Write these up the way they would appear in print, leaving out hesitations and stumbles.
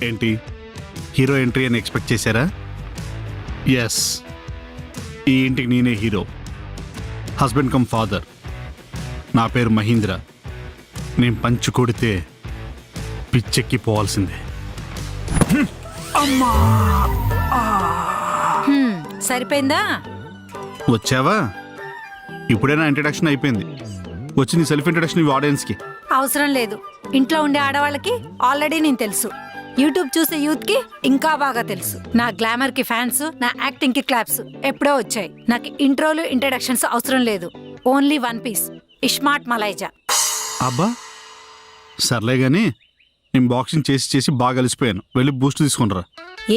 ఏంటి hero entry అని expect చేశారా? ఎస్, ఈ ఇంటికి నేనే హీరో, హస్బెండ్ కమ్ ఫాదర్. నా పేరు మహీంద్ర. నేను పంచు కొడితే పిచ్చెక్కి పోవాల్సిందే. అమ్మా, సరిపోయిందా? వచ్చావా? ఇప్పుడే నా ఇంట్రడక్షన్ అయిపోయింది. వచ్చి నీ సెల్ఫ్ ఇంట్రడక్షన్ ఇవి ఆడియన్స్కి. అవసరం లేదు. ఇంట్లో ఉండే ఆడవాళ్ళకి ఆల్రెడీ నేను తెలుసు. యూట్యూబ్ చూసే యూత్ కి ఇంకా బాగా తెలుసు. నా గ్లామర్ కి ఫ్యాన్స్, నా యాక్టింగ్ కి క్లాప్స్ ఎప్పుడో వచ్చాయి. నాకు ఇంట్రోలు ఇంట్రడక్షన్స్ అవసరం లేదు. ఓన్లీ వన్ పీస్, ఇస్మార్ట్ మలైజా. అబ్బా సర్లే గాని, నేను బాక్సింగ్ చేసి చేసి బాగా అలిసిపోయాను. వెళ్ళి బూస్ట్ తీసుకునిరా.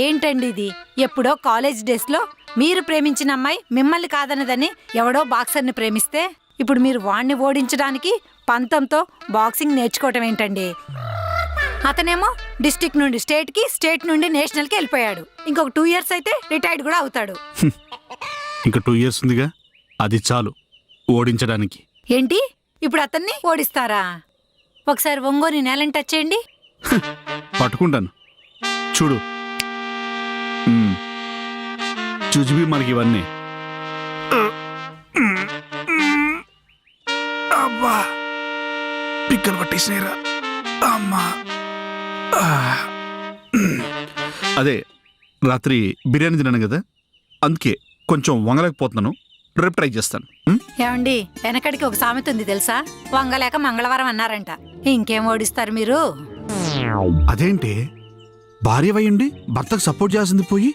ఏంటండి ఇది? ఎప్పుడో కాలేజ్ డేస్ లో మీరు ప్రేమించిన అమ్మాయి మిమ్మల్ని కాదన్నదని ఎవడో బాక్సర్ని ప్రేమిస్తే, ఇప్పుడు మీరు వాణ్ణి ఓడించడానికి పంతంతో బాక్సింగ్ నేర్చుకోవటం ఏంటండి? అతనేమో డిస్ట్రిక్ట్ నుండి స్టేట్ కి, స్టేట్ నుండి నేషనల్ కి వెళ్ళిపోయాడు. ఇంకొక 2 years అయితే రిటైర్డ్ కూడా అవుతాడు. ఇంకా 2 years ఉందిగా, అది చాలు ఓడించడానికి. ఏంటి ఇప్పుడు అతన్ని ఓడిస్తారా? ఒకసారి ఒంగోని నేలని టచ్ చేయండి. పట్టుకుంటాను చూడు. చూచివి మనకి ఇవన్నీ. అబ్బా పిక్కలు పట్టేసినాయిరా. అమ్మా అదే రాత్రి బిర్యానీ తిన్నాను కదా, అందుకే కొంచెం వంగలేకపోతున్నాను. రేపు ట్రై చేస్తాను. ఏమండి, వెనకడికి ఒక సామెత ఉంది తెలుసా? వంగలేక మంగళవారం అన్నారంట. ఇంకేం ఓడిస్తారు మీరు? అదేంటి భార్య వయ్యండి భర్తకు సపోర్ట్ చేయాల్సింది పోయి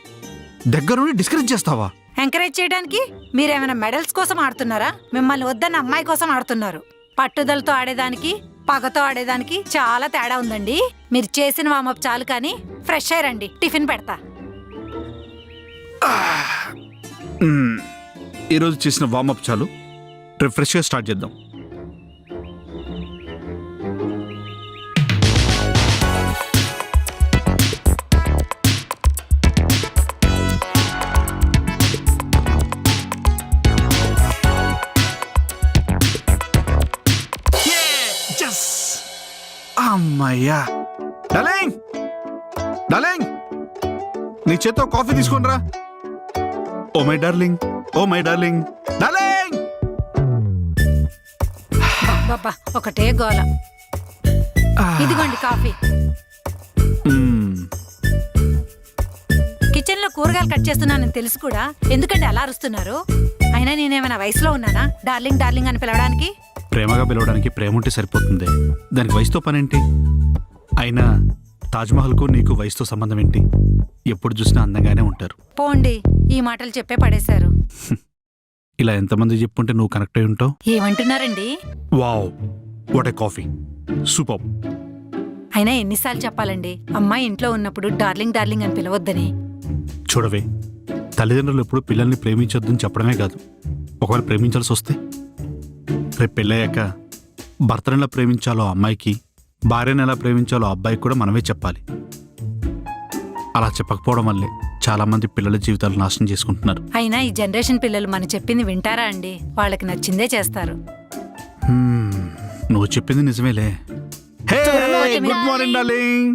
దగ్గర నుండి డిస్కరేజ్ చేస్తావా? ఎంకరేజ్ చేయడానికి మీరేమైనా మెడల్స్ కోసం ఆడుతున్నారా? మిమ్మల్ని వద్దన్న అమ్మాయి కోసం ఆడుతున్నారు. పట్టుదలతో ఆడేదానికి, పగతో ఆడేదానికి చాలా తేడా ఉందండి. మీరు చేసిన వామప్ చాలు కానీ ఫ్రెష్ అయ్యారండి. టిఫిన్ పెడతా. ఈరోజు చేసిన వార్మప్ చాలు, రేపు ఫ్రెష్గా స్టార్ట్ చేద్దాం. అమ్మయ్యా. డార్లింగ్, డార్లింగ్, నీ చేత్తో కాఫీ తీసుకొనిరా. Oh my darling, oh my darling, darling. బాబా ఒకటే గోల. ఇదిగోండి కాఫీ. కిచెన్ లో కూరగాయలు కట్ చేస్తున్నానని తెలుసు కూడా ఎందుకంటే అలా అరుస్తున్నారు? అయినా నేనేమైనా వయసులో ఉన్నానా డార్లింగ్ డార్లింగ్ అని పిలవడానికి? ప్రేమగా పిలవడానికి ప్రేమ ఉంటే సరిపోతుంది, దానికి వయసుతో పనేంటి? అయినా తాజ్మహల్కు నీకు వయసుతో సంబంధం ఏంటి? ఎప్పుడు చూసినా అందంగానే ఉంటారు. పోండి, ఈ మాటలు చెప్పే పడేశారు. ఇలా ఎంతమంది చెప్పుంటే నువ్వు కనెక్ట్ అయి ఉంటావు. ఏమంటున్నారండి? Wow, what a coffee, super. అయినా ఎన్నిసార్లు చెప్పాలండి అమ్మాయి ఇంట్లో ఉన్నప్పుడు డార్లింగ్ డార్లింగ్ అని పిలవద్దని? చూడవే, తల్లిదండ్రులు ఎప్పుడు పిల్లల్ని ప్రేమించొద్దని చెప్పడమే కాదు, ఒకవేళ ప్రేమించాల్సి వస్తే రేపు పెళ్ళయ్యాక భర్తను ఎలా ప్రేమించాలో అమ్మాయికి, భార్యను ఎలా ప్రేమించాలో అబ్బాయికి కూడా మనమే చెప్పాలి. అలా చెప్పకపోవడం వల్లే చాలా మంది పిల్లల జీవితాలు నాశనం చేసుకుంటున్నారు. అయినా ఈ జనరేషన్ పిల్లలు మనం చెప్పింది వింటారా అండి? వాళ్ళకి నచ్చిందే చేస్తారు. నువ్వు చెప్పింది నిజమేలే. Good morning darling.